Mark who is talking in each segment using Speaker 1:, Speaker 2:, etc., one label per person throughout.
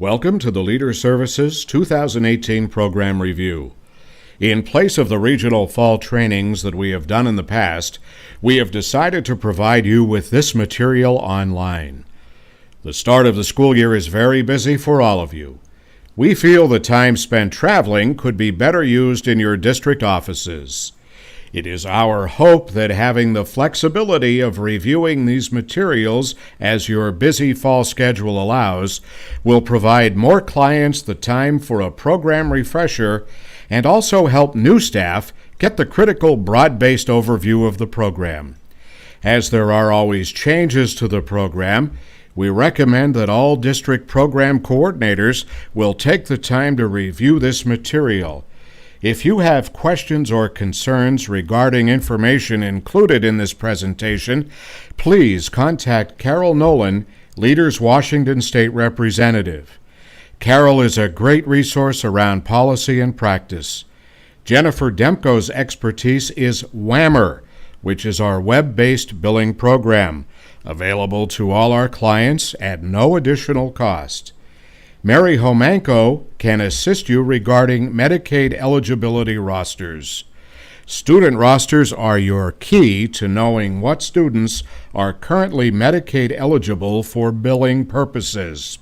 Speaker 1: Welcome to the Leader Services 2018 Program Review. In place of the regional fall trainings that we have done in the past, we have decided to provide you with this material online. The start of the school year is very busy for all of you. We feel the time spent traveling could be better used in your district offices. It is our hope that having the flexibility of reviewing these materials as your busy fall schedule allows will provide more clients the time for a program refresher and also help new staff get the critical broad-based overview of the program. As there are always changes to the program, we recommend that all district program coordinators will take the time to review this material. If you have questions or concerns regarding information included in this presentation, please contact Carol Nolan, Leaders Washington State Representative. Carol is a great resource around policy and practice. Jennifer Demko's expertise is WAMR, which is our web-based billing program, available to all our clients at no additional cost. Mary Homanko can assist you regarding Medicaid eligibility rosters. Student rosters are your key to knowing what students are currently Medicaid eligible for billing purposes.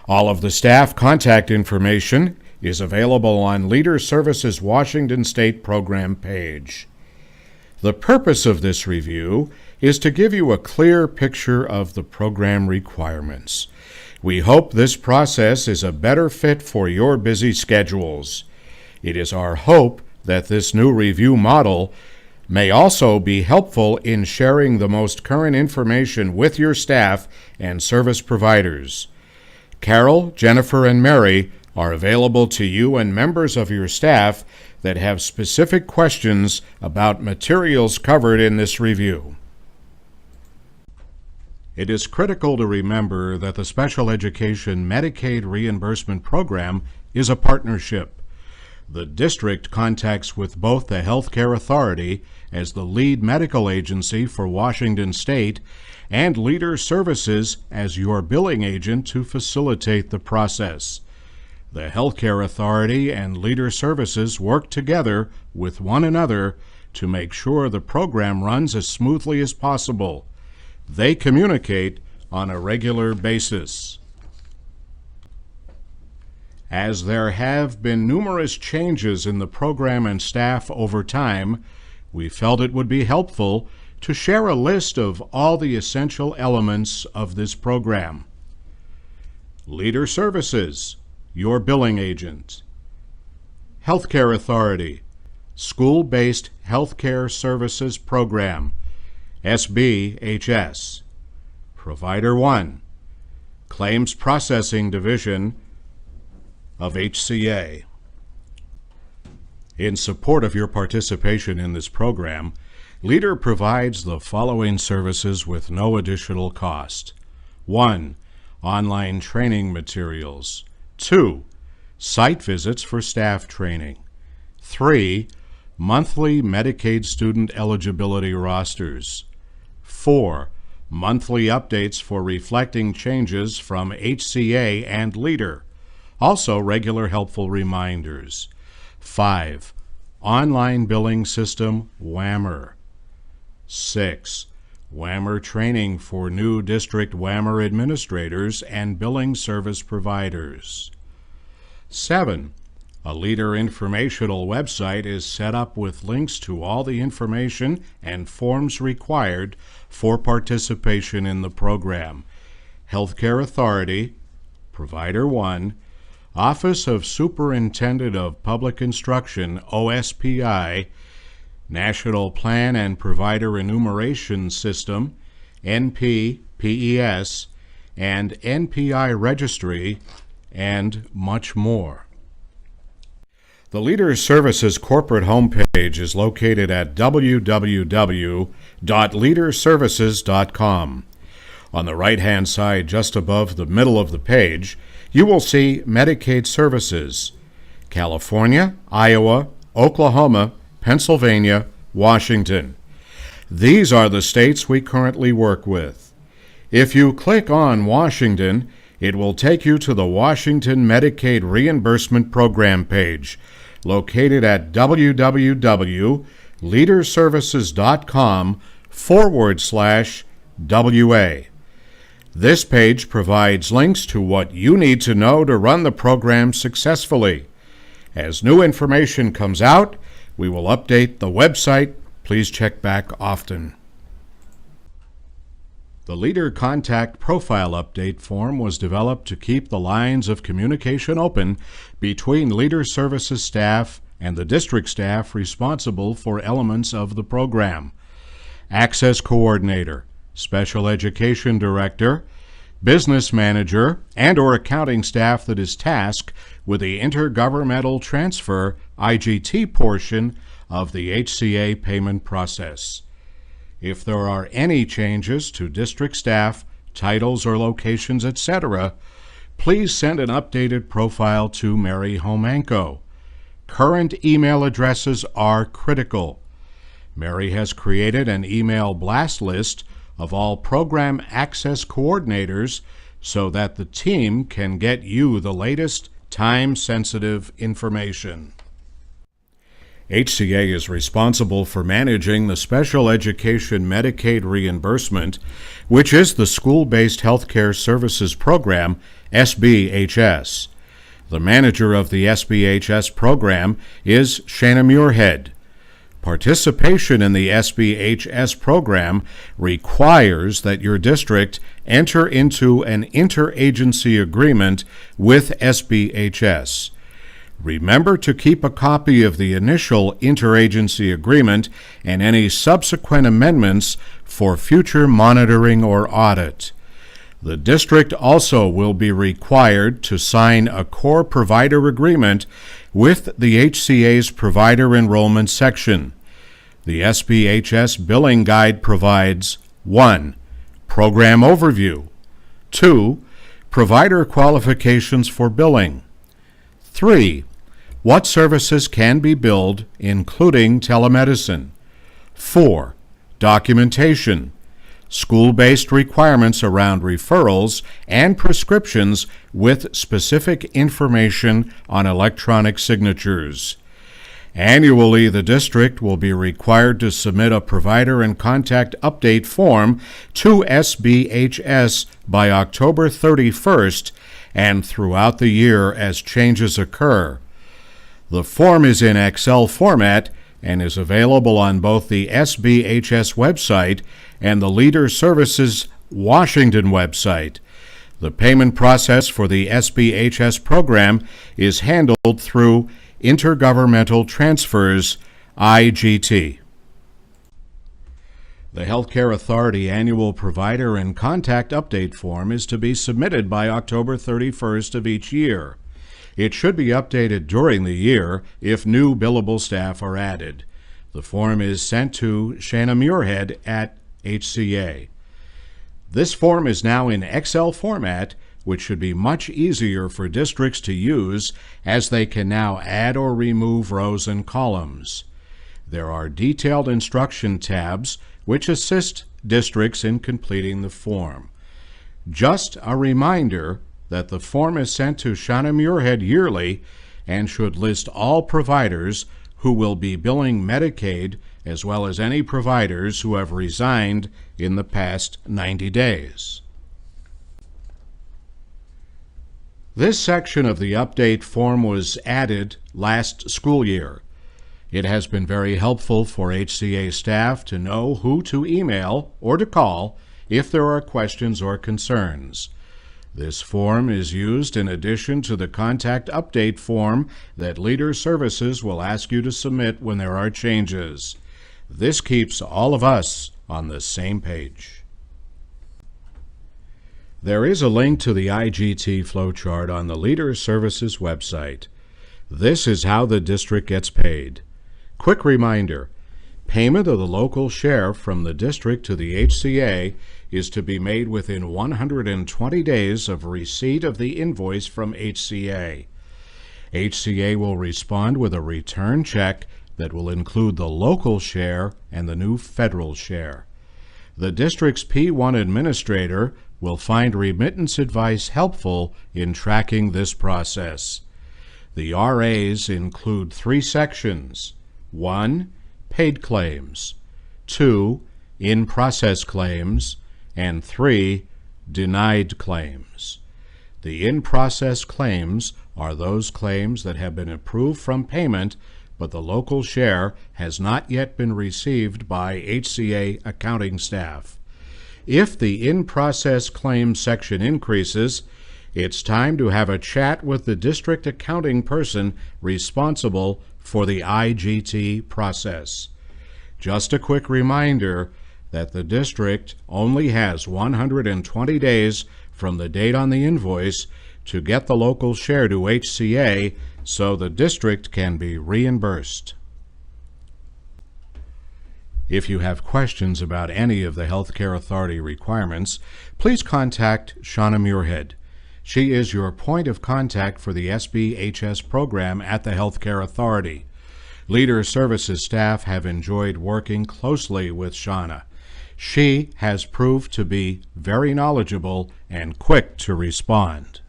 Speaker 1: All of the staff contact information is available on Leader Services Washington State program page. The purpose of this review is to give you a clear picture of the program requirements. We hope this process is a better fit for your busy schedules. It is our hope that this new review model may also be helpful in sharing the most current information with your staff and service providers. Carol, Jennifer, and Mary are available to you and members of your staff that have specific questions about materials covered in this review. It is critical to remember that the Special Education Medicaid Reimbursement Program is a partnership. The district contacts with both the Healthcare Authority as the lead medical agency for Washington State and Leader Services as your billing agent to facilitate the process. The Healthcare Authority and Leader Services work together with one another to make sure the program runs as smoothly as possible. They communicate on a regular basis. As there have been numerous changes in the program and staff over time, we felt it would be helpful to share a list of all the essential elements of this program. Leader Services, your billing agent. Healthcare Authority, School-Based Healthcare Services Program, SBHS. Provider 1, Claims Processing Division of HCA. In support of your participation in this program, Leader provides the following services with no additional cost. 1. Online training materials. 2. Site visits for staff training. 3. Monthly Medicaid student eligibility rosters. 4. Monthly updates for reflecting changes from HCA and Leader. Also regular helpful reminders. 5. Online billing system WAMR. 6. WAMR training for new district WAMR administrators and billing service providers. 7. A Leader informational website is set up with links to all the information and forms required for participation in the program. Healthcare Authority, Provider 1, Office of Superintendent of Public Instruction, OSPI, National Plan and Provider Enumeration System, NPPES, and NPI Registry, and much more. The Leader Services corporate homepage is located at www.leaderservices.com. On the right-hand side, just above the middle of the page, you will see Medicaid services: California, Iowa, Oklahoma, Pennsylvania, Washington. These are the states we currently work with. If you click on Washington, It will take you to the Washington Medicaid Reimbursement Program page, located at www.leaderservices.com/WA. This page provides links to what you need to know to run the program successfully. As new information comes out, we will update the website. Please check back often. The Leader Contact Profile Update form was developed to keep the lines of communication open between Leader Services staff and the district staff responsible for elements of the program. Access Coordinator, Special Education Director, Business Manager, and/or accounting staff that is tasked with the Intergovernmental Transfer (IGT) portion of the HCA payment process. If there are any changes to district staff, titles or locations, etc., please send an updated profile to Mary Homanko. Current email addresses are critical. Mary has created an email blast list of all program access coordinators so that the team can get you the latest time-sensitive information. HCA is responsible for managing the Special Education Medicaid Reimbursement, which is the School-Based Healthcare Services Program, SBHS. The manager of the SBHS program is Shanna Muirhead. Participation in the SBHS program requires that your district enter into an interagency agreement with SBHS. Remember to keep a copy of the initial interagency agreement and any subsequent amendments for future monitoring or audit. The district also will be required to sign a core provider agreement with the HCA's Provider Enrollment section. The SBHS Billing Guide provides 1. Program Overview, 2. Provider Qualifications for Billing, 3. What services can be billed, including telemedicine, 4. Documentation, school-based requirements around referrals and prescriptions with specific information on electronic signatures. Annually, the district will be required to submit a provider and contact update form to SBHS by October 31st and throughout the year as changes occur. The form is in Excel format and is available on both the SBHS website and the Leader Services Washington website. The payment process for the SBHS program is handled through Intergovernmental Transfers, IGT. The Healthcare Authority Annual Provider and Contact Update Form is to be submitted by October 31st of each year. It should be updated during the year if new billable staff are added. The form is sent to Shanna Muirhead at HCA. This form is now in Excel format, which should be much easier for districts to use as they can now add or remove rows and columns. There are detailed instruction tabs which assist districts in completing the form. Just a reminder that the form is sent to Shanna Muirhead yearly and should list all providers who will be billing Medicaid as well as any providers who have resigned in the past 90 days. This section of the update form was added last school year. It has been very helpful for HCA staff to know who to email or to call if there are questions or concerns. This form is used in addition to the contact update form that Leader Services will ask you to submit when there are changes. This keeps all of us on the same page. There is a link to the IGT flowchart on the Leader Services website. This is how the district gets paid. Quick reminder, payment of the local share from the district to the HCA is to be made within 120 days of receipt of the invoice from HCA. HCA will respond with a return check that will include the local share and the new federal share. The district's P1 administrator will find remittance advice helpful in tracking this process. The RAs include 3 sections: 1. Paid claims, 2. In-process claims, and 3. Denied claims. The in-process claims are those claims that have been approved from payment, but the local share has not yet been received by HCA accounting staff. If the in-process claims section increases, it's time to have a chat with the district accounting person responsible for the IGT process. Just a quick reminder that the district only has 120 days from the date on the invoice to get the local share to HCA so the district can be reimbursed. If you have questions about any of the Healthcare Authority requirements, please contact Shauna Muirhead. She is your point of contact for the SBHS program at the Healthcare Authority. Leader Services staff have enjoyed working closely with Shauna. She has proved to be very knowledgeable and quick to respond.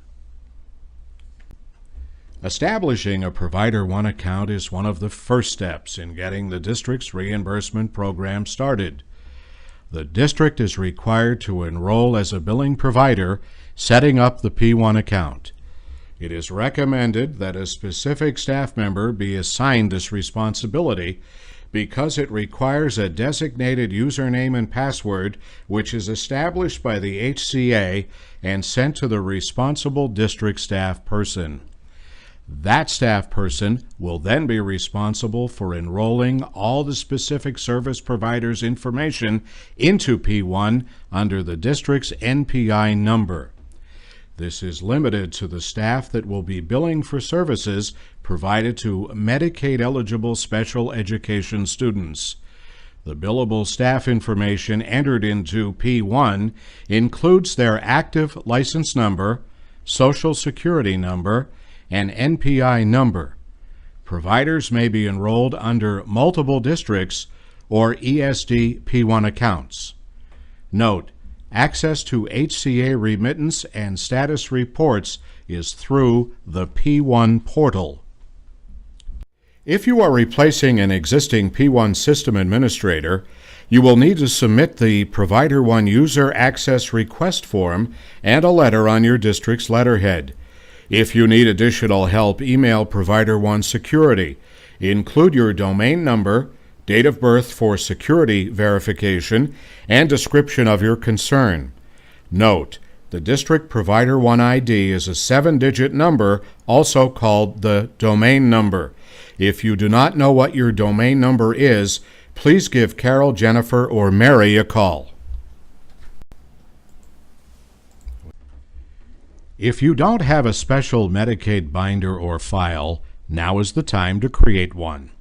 Speaker 1: Establishing a Provider One account is one of the first steps in getting the district's reimbursement program started. The district is required to enroll as a billing provider, setting up the P1 account. It is recommended that a specific staff member be assigned this responsibility because it requires a designated username and password which is established by the HCA and sent to the responsible district staff person. That staff person will then be responsible for enrolling all the specific service providers' information into P1 under the district's NPI number. This is limited to the staff that will be billing for services provided to Medicaid-eligible special education students. The billable staff information entered into P1 includes their active license number, Social Security number, and NPI number. Providers may be enrolled under multiple districts or ESD P1 accounts. Note, access to HCA remittance and status reports is through the P1 portal. If you are replacing an existing P1 system administrator, you will need to submit the Provider One User Access Request form and a letter on your district's letterhead. If you need additional help, email Provider One Security. Include your domain number, date of birth for security verification, and description of your concern. Note, the District Provider One ID is a 7-digit number, also called the domain number. If you do not know what your domain number is, please give Carol, Jennifer, or Mary a call. If you don't have a special Medicaid binder or file, now is the time to create one.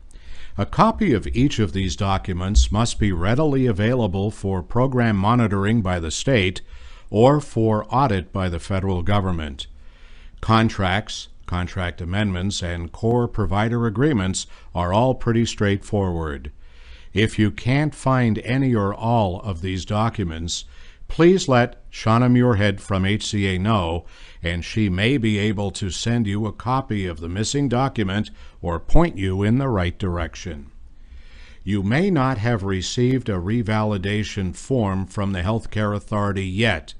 Speaker 1: A copy of each of these documents must be readily available for program monitoring by the state or for audit by the federal government. Contracts, contract amendments, and core provider agreements are all pretty straightforward. If you can't find any or all of these documents, please let Shauna Muirhead from HCA know, and she may be able to send you a copy of the missing document or point you in the right direction. You may not have received a revalidation form from the Healthcare Authority yet,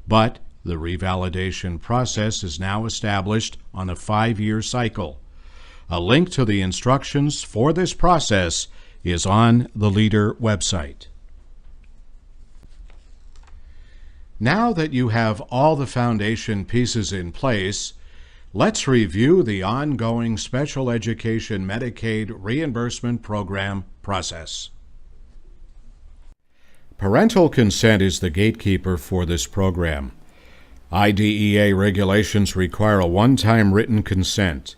Speaker 1: but the revalidation process is now established on a 5-year cycle. A link to the instructions for this process is on the Leader website. Now that you have all the foundation pieces in place, let's review the ongoing Special Education Medicaid Reimbursement Program process. Parental consent is the gatekeeper for this program. IDEA regulations require a one-time written consent.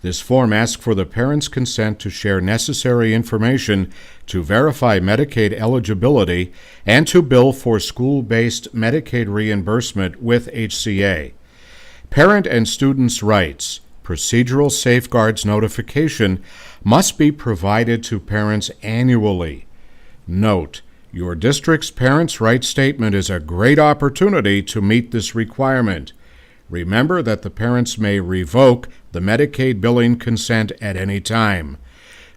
Speaker 1: This form asks for the parent's consent to share necessary information to verify Medicaid eligibility and to bill for school-based Medicaid reimbursement with HCA. Parent and students' rights, procedural safeguards notification must be provided to parents annually. Note, Your district's Parents' Rights Statement is a great opportunity to meet this requirement. Remember that the parents may revoke the Medicaid billing consent at any time.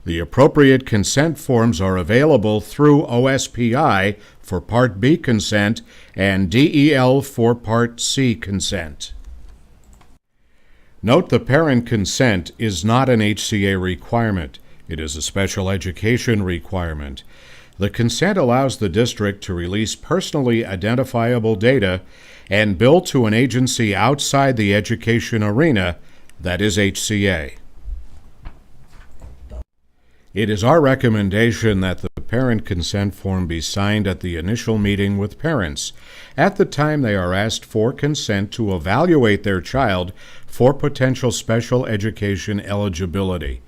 Speaker 1: The appropriate consent forms are available through OSPI for Part B consent and DEL for Part C consent. Note the parent consent is not an HCA requirement. It is a special education requirement. The consent allows the district to release personally identifiable data and bill to an agency outside the education arena, that is HCA. It is our recommendation that the parent consent form be signed at the initial meeting with parents, at the time they are asked for consent to evaluate their child for potential special education eligibility.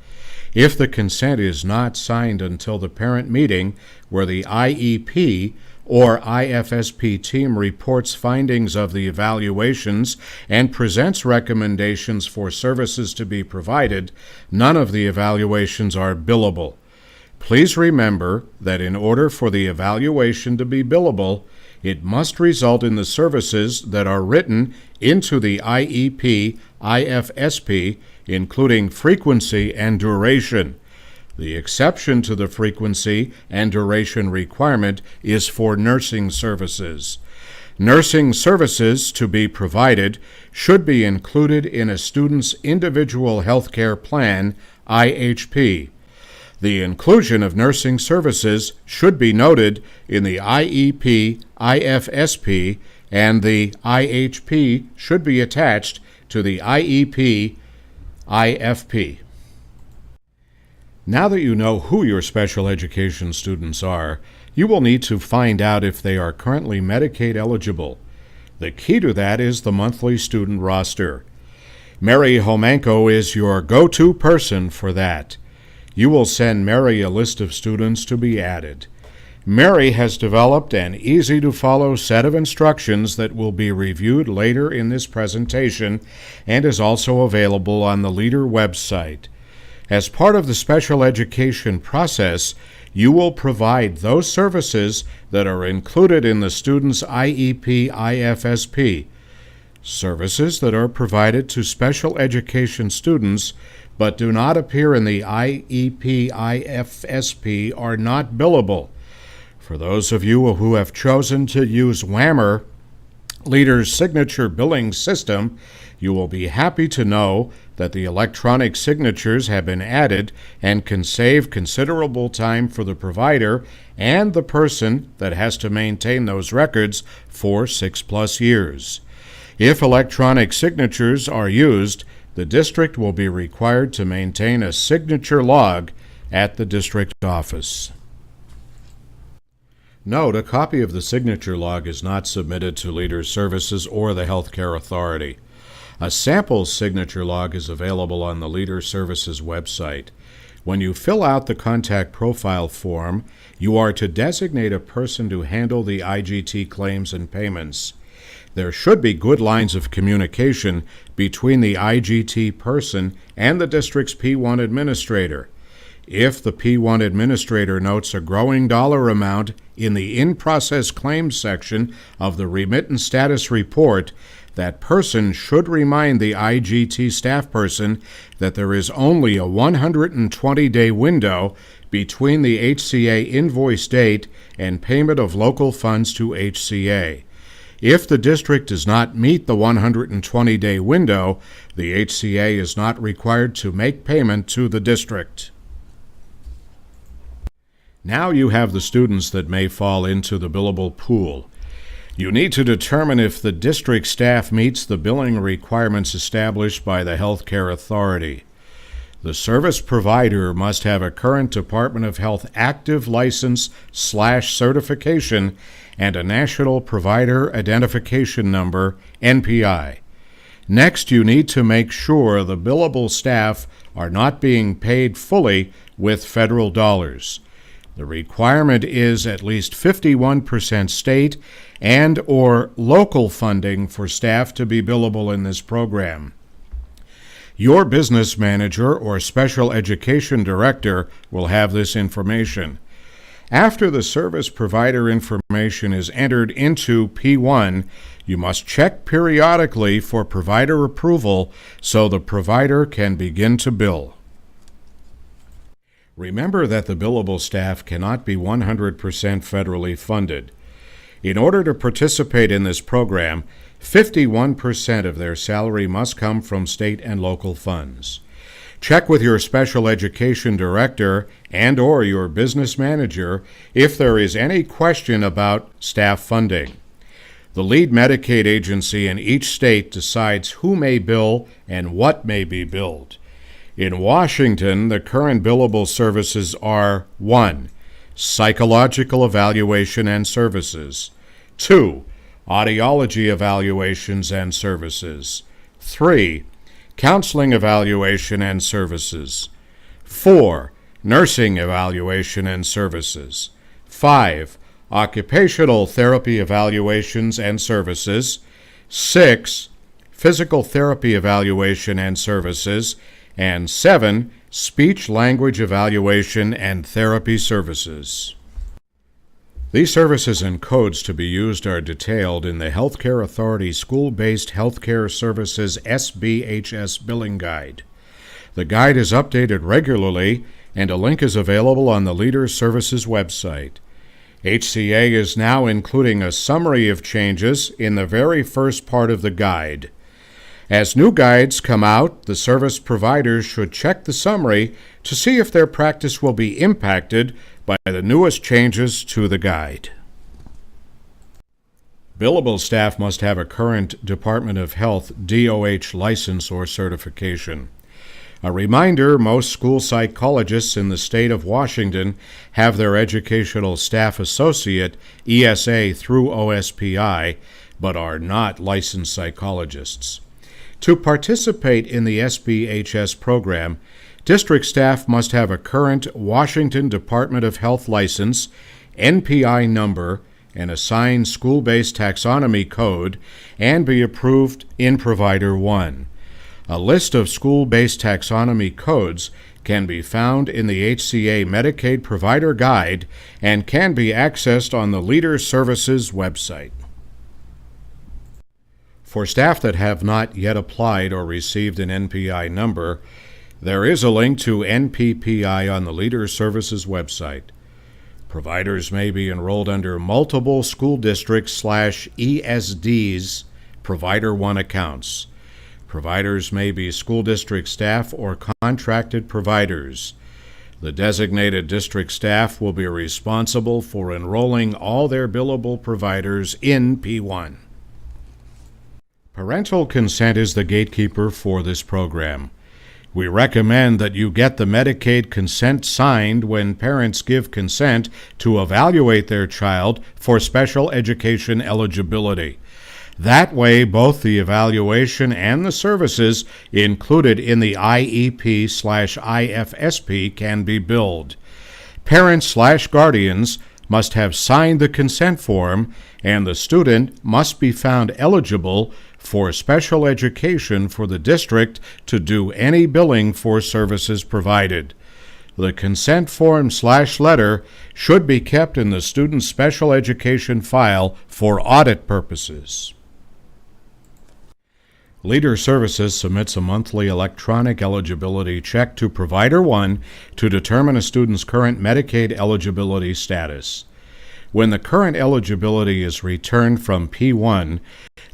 Speaker 1: If the consent is not signed until the parent meeting, where the IEP or IFSP team reports findings of the evaluations and presents recommendations for services to be provided, none of the evaluations are billable. Please remember that in order for the evaluation to be billable, it must result in the services that are written into the IEP, IFSP, including frequency and duration. The exception to the frequency and duration requirement is for nursing services. Nursing services to be provided should be included in a student's individual health care plan, IHP. The inclusion of nursing services should be noted in the IEP, IFSP, and the IHP should be attached to the IEP, IFP. Now that you know who your special education students are, you will need to find out if they are currently Medicaid eligible. The key to that is the monthly student roster. Mary Homenko is your go-to person for that. You will send Mary a list of students to be added. Mary has developed an easy-to-follow set of instructions that will be reviewed later in this presentation and is also available on the Leader website. As part of the special education process, you will provide those services that are included in the student's IEP, IFSP. Services that are provided to special education students but do not appear in the IEP, IFSP are not billable. For those of you who have chosen to use WAMR, Leader's signature billing system, you will be happy to know that the electronic signatures have been added and can save considerable time for the provider and the person that has to maintain those records for 6+ years. If electronic signatures are used, the district will be required to maintain a signature log at the district office. Note, a copy of the signature log is not submitted to Leader Services or the Healthcare Authority. A sample signature log is available on the Leader Services website. When you fill out the contact profile form, you are to designate a person to handle the IGT claims and payments. There should be good lines of communication between the IGT person and the district's P1 administrator. If the P1 administrator notes a growing dollar amount in the in-process claims section of the remittance status report, that person should remind the IGT staff person that there is only a 120-day window between the HCA invoice date and payment of local funds to HCA. If the district does not meet the 120-day window, the HCA is not required to make payment to the district. Now you have the students that may fall into the billable pool. You need to determine if the district staff meets the billing requirements established by the Healthcare Authority. The service provider must have a current Department of Health active license/certification and a National Provider Identification Number, NPI. Next, you need to make sure the billable staff are not being paid fully with federal dollars. The requirement is at least 51% state and or local funding for staff to be billable in this program. Your business manager or special education director will have this information. After the service provider information is entered into P1, you must check periodically for provider approval so the provider can begin to bill. Remember that the billable staff cannot be 100% federally funded. In order to participate in this program, 51% of their salary must come from state and local funds. Check with your special education director and/or your business manager if there is any question about staff funding. The lead Medicaid agency in each state decides who may bill and what may be billed. In Washington, the current billable services are 1. Psychological evaluation and services. 2. Audiology evaluations and services. 3. Counseling evaluation and services. 4. Nursing evaluation and services. 5. Occupational therapy evaluations and services. 6. Physical therapy evaluation and services. And 7. Speech-language evaluation and therapy services. These services and codes to be used are detailed in the Healthcare Authority School-Based Healthcare Services SBHS Billing Guide. The guide is updated regularly, and a link is available on the Leader Services website. HCA is now including a summary of changes in the very first part of the guide. As new guides come out, the service providers should check the summary to see if their practice will be impacted by the newest changes to the guide. Billable staff must have a current Department of Health DOH license or certification. A reminder, most school psychologists in the state of Washington have their Educational Staff Associate, ESA, through OSPI, but are not licensed psychologists. To participate in the SBHS program, district staff must have a current Washington Department of Health license, NPI number, an assigned school-based taxonomy code, and be approved in Provider 1. A list of school-based taxonomy codes can be found in the HCA Medicaid Provider Guide and can be accessed on the Leader Services website. For staff that have not yet applied or received an NPI number, there is a link to NPPI on the Leader Services website. Providers may be enrolled under multiple school districts/ESDs Provider 1 accounts. Providers may be school district staff or contracted providers. The designated district staff will be responsible for enrolling all their billable providers in P1. Parental consent is the gatekeeper for this program. We recommend that you get the Medicaid consent signed when parents give consent to evaluate their child for special education eligibility. That way, both the evaluation and the services included in the IEP/IFSP can be billed. Parents/guardians must have signed the consent form, and the student must be found eligible for special education for the district to do any billing for services provided. The consent form/letter should be kept in the student's special education file for audit purposes. Leader Services submits a monthly electronic eligibility check to Provider 1 to determine a student's current Medicaid eligibility status. When the current eligibility is returned from P1,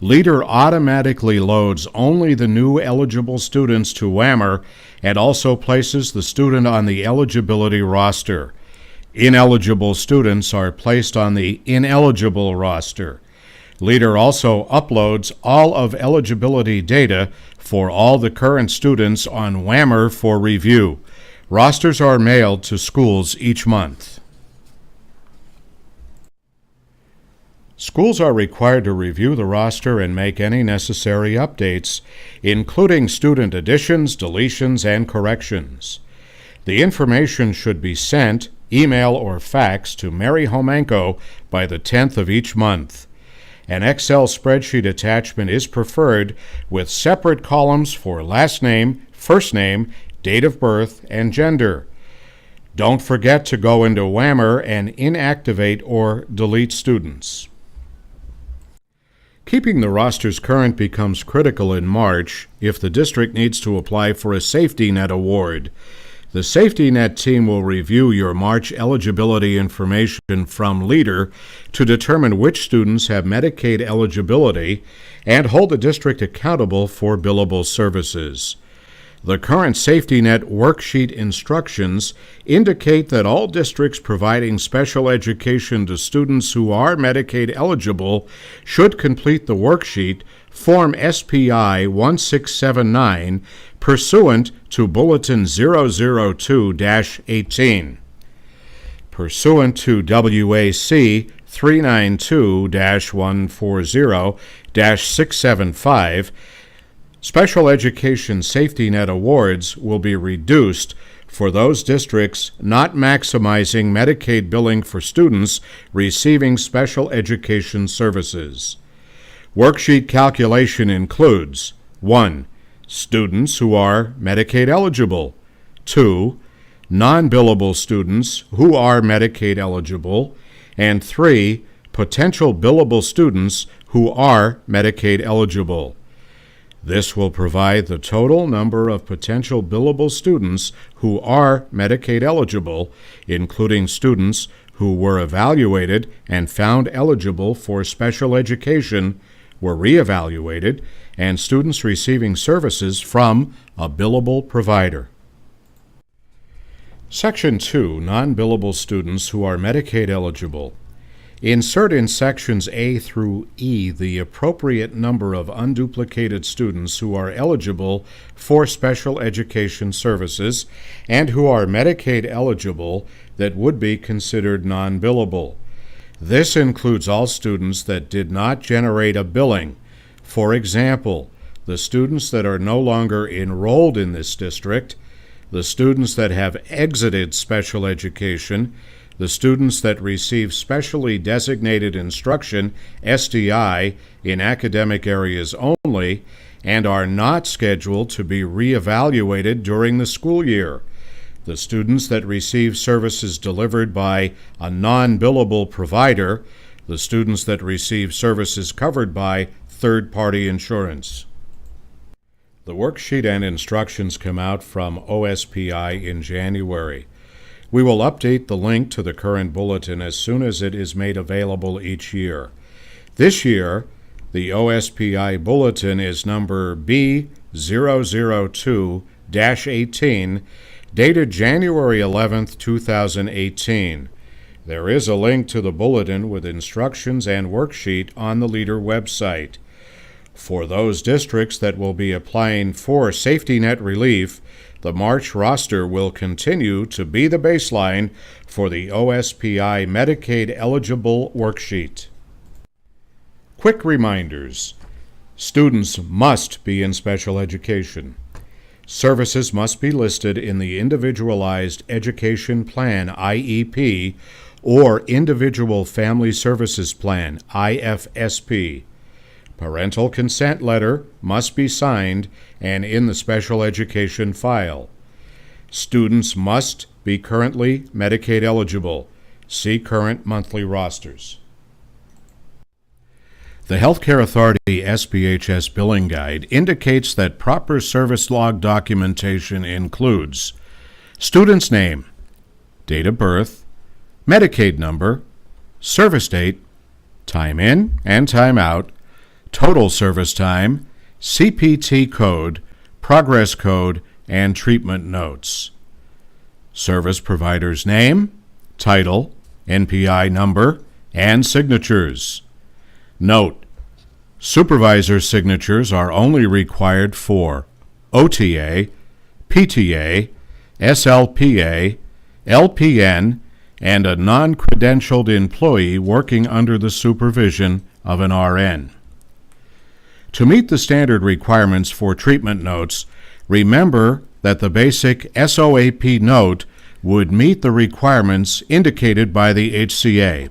Speaker 1: Leader automatically loads only the new eligible students to WAMR and also places the student on the eligibility roster. Ineligible students are placed on the ineligible roster. Leader also uploads all of eligibility data for all the current students on WAMR for review. Rosters are mailed to schools each month. Schools are required to review the roster and make any necessary updates, including student additions, deletions, and corrections. The information should be sent, email, or fax to Mary Homenko by the 10th of each month. An Excel spreadsheet attachment is preferred with separate columns for last name, first name, date of birth, and gender. Don't forget to go into WAMR and inactivate or delete students. Keeping the rosters current becomes critical in March if the district needs to apply for a safety net award. The safety net team will review your March eligibility information from Leader to determine which students have Medicaid eligibility and hold the district accountable for billable services. The current safety net worksheet instructions indicate that all districts providing special education to students who are Medicaid eligible should complete the worksheet Form SPI 1679 pursuant to Bulletin 002-18. Pursuant to WAC 392-140-675, Special Education Safety Net awards will be reduced for those districts not maximizing Medicaid billing for students receiving special education services. Worksheet calculation includes 1. Students who are Medicaid eligible, 2. Non-billable students who are Medicaid eligible, and 3. Potential billable students who are Medicaid eligible. This will provide the total number of potential billable students who are Medicaid eligible, including students who were evaluated and found eligible for special education, were reevaluated, and students receiving services from a billable provider. Section 2, Non-Billable Students who are Medicaid eligible. Insert in sections A through E the appropriate number of unduplicated students who are eligible for special education services and who are Medicaid eligible that would be considered non-billable. This includes all students that did not generate a billing. For example, the students that are no longer enrolled in this district, the students that have exited special education, the students that receive specially designated instruction, SDI, in academic areas only, and are not scheduled to be reevaluated during the school year, the students that receive services delivered by a non-billable provider, the students that receive services covered by third-party insurance. The worksheet and instructions come out from OSPI in January. We will update the link to the current bulletin as soon as it is made available each year. This year, the OSPI bulletin is number B002-18, dated January 11, 2018. There is a link to the bulletin with instructions and worksheet on the Leader website. For those districts that will be applying for safety net relief, the March roster will continue to be the baseline for the OSPI Medicaid eligible worksheet. Quick reminders. Students must be in special education. Services must be listed in the Individualized Education Plan, IEP, or Individual Family Services Plan, IFSP. Parental consent letter must be signed and in the special education file. Students must be currently Medicaid eligible. See current monthly rosters. The Healthcare Authority SPHS Billing Guide indicates that proper service log documentation includes student's name, date of birth, Medicaid number, service date, time in and time out, total service time, CPT code, progress code, and treatment notes. Service provider's name, title, NPI number, and signatures. Note: supervisor signatures are only required for OTA, PTA, SLPA, LPN, and a non-credentialed employee working under the supervision of an RN. To meet the standard requirements for treatment notes, remember that the basic SOAP note would meet the requirements indicated by the HCA.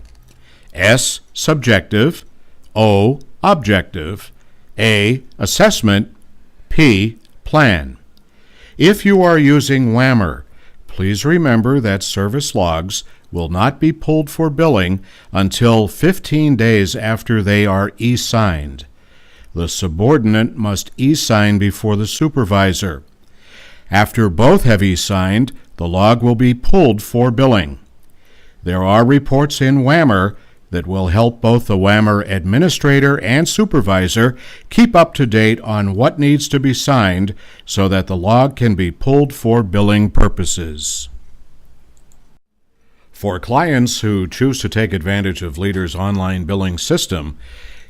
Speaker 1: S, subjective, O, objective, A, assessment, P, plan. If you are using WAMR, Please remember that service logs will not be pulled for billing until 15 days after they are e-signed. The subordinate must e-sign before the supervisor. After both have e-signed, the log will be pulled for billing. There are reports in WAMR that will help both the WAMR administrator and supervisor keep up to date on what needs to be signed so that the log can be pulled for billing purposes. For clients who choose to take advantage of Leader's online billing system,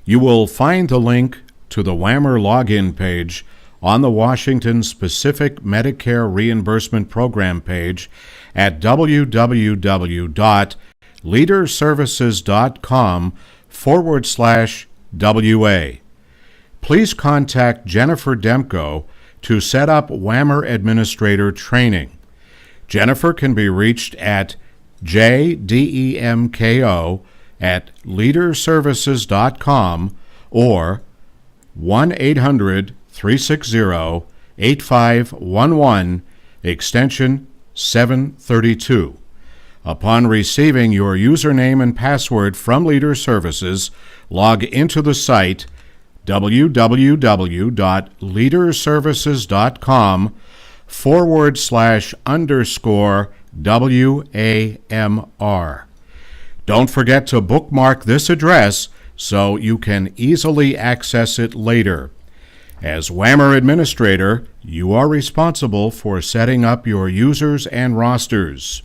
Speaker 1: you will find the link to the WAMR login page on the Washington Specific Medicare Reimbursement Program page at www.leaderservices.com/WA. Please contact Jennifer Demko to set up WAMR administrator training. Jennifer can be reached at jdemko@leaderservices.com or 1-800-360-8511, extension 732. Upon receiving your username and password from Leader Services, log into the site www.leaderservices.com/_WAMR. Don't forget to bookmark this address so you can easily access it later. As WAMR administrator, you are responsible for setting up your users and rosters.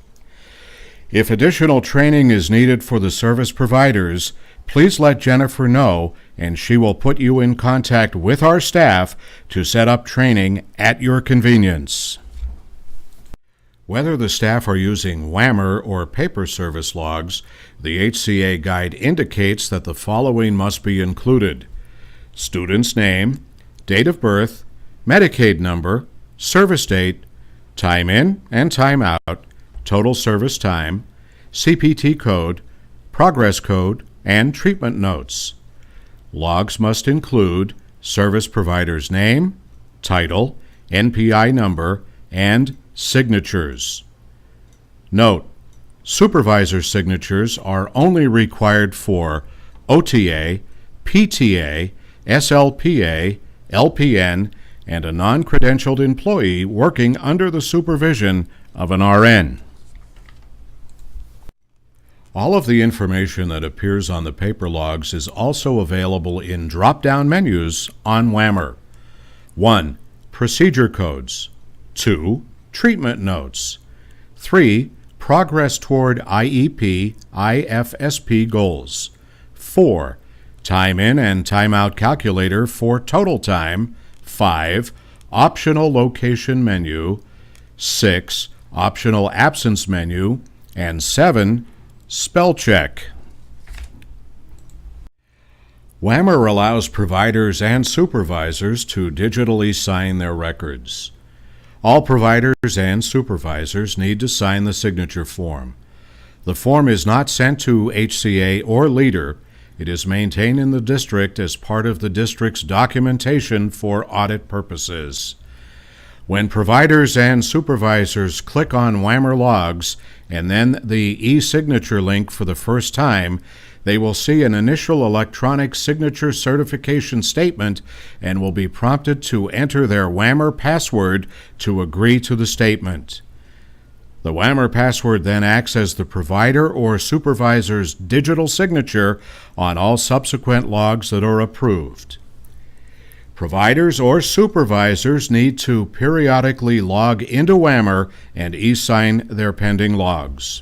Speaker 1: If additional training is needed for the service providers, please let Jennifer know, and she will put you in contact with our staff to set up training at your convenience. Whether the staff are using WAMR or paper service logs, the HCA guide indicates that the following must be included: student's name, date of birth, Medicaid number, service date, time in and time out, total service time, CPT code, progress code, and treatment notes. Logs must include service provider's name, title, NPI number, and signatures. Note: supervisor signatures are only required for OTA, PTA, SLPA, LPN, and a non-credentialed employee working under the supervision of an RN. All of the information that appears on the paper logs is also available in drop-down menus on WAMR. 1. Procedure codes. 2. Treatment notes. 3. Progress toward IEP, IFSP goals. 4. Time in and time out calculator for total time. 5. Optional location menu. 6. Optional absence menu. And 7. Spell check. WAMR allows providers and supervisors to digitally sign their records. All providers and supervisors need to sign the signature form. The form is not sent to HCA or Leader. It is maintained in the district as part of the district's documentation for audit purposes. When providers and supervisors click on WAMR logs and then the e-signature link for the first time, they will see an initial electronic signature certification statement and will be prompted to enter their WAMR password to agree to the statement. The WAMR password then acts as the provider or supervisor's digital signature on all subsequent logs that are approved. Providers or supervisors need to periodically log into WAMR and e-sign their pending logs.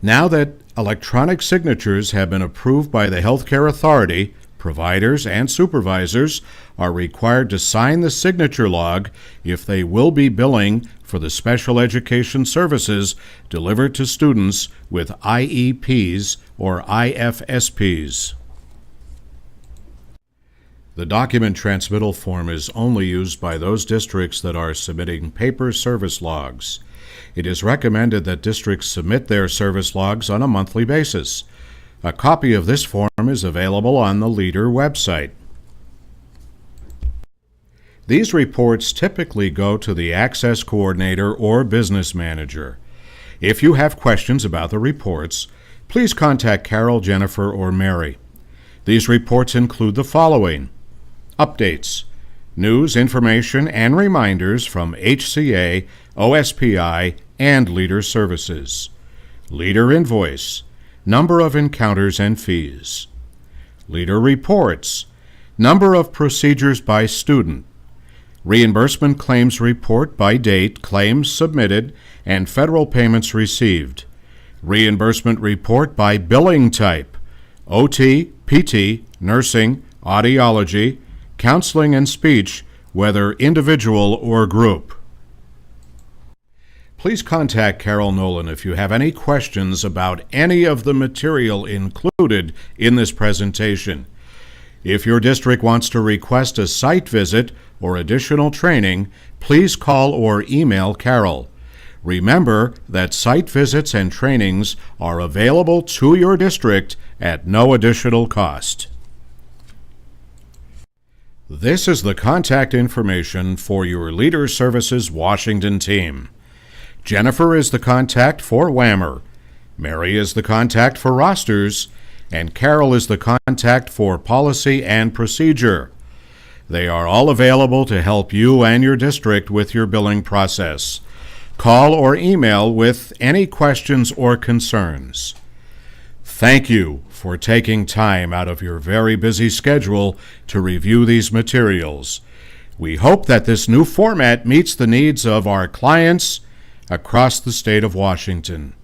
Speaker 1: Now that electronic signatures have been approved by the Healthcare Authority, providers and supervisors are required to sign the signature log if they will be billing for the special education services delivered to students with IEPs or IFSPs. The document transmittal form is only used by those districts that are submitting paper service logs. It is recommended that districts submit their service logs on a monthly basis. A copy of this form is available on the Leader website. These reports typically go to the Access Coordinator or Business Manager. If you have questions about the reports, please contact Carol, Jennifer, or Mary. These reports include the following: updates, news, information, and reminders from HCA, OSPI, and Leader Services. Leader invoice, number of encounters and fees. Leader reports, number of procedures by student. Reimbursement claims report by date, claims submitted, and federal payments received. Reimbursement report by billing type, OT, PT, nursing, audiology, counseling and speech, whether individual or group. Please contact Carol Nolan if you have any questions about any of the material included in this presentation. If your district wants to request a site visit or additional training, please call or email Carol. Remember that site visits and trainings are available to your district at no additional cost. This is the contact information for your Leader Services Washington team. Jennifer is the contact for WAMR, Mary is the contact for rosters, and Carol is the contact for policy and procedure. They are all available to help you and your district with your billing process. Call or email with any questions or concerns. Thank you for taking time out of your very busy schedule to review these materials. We hope that this new format meets the needs of our clients across the state of Washington.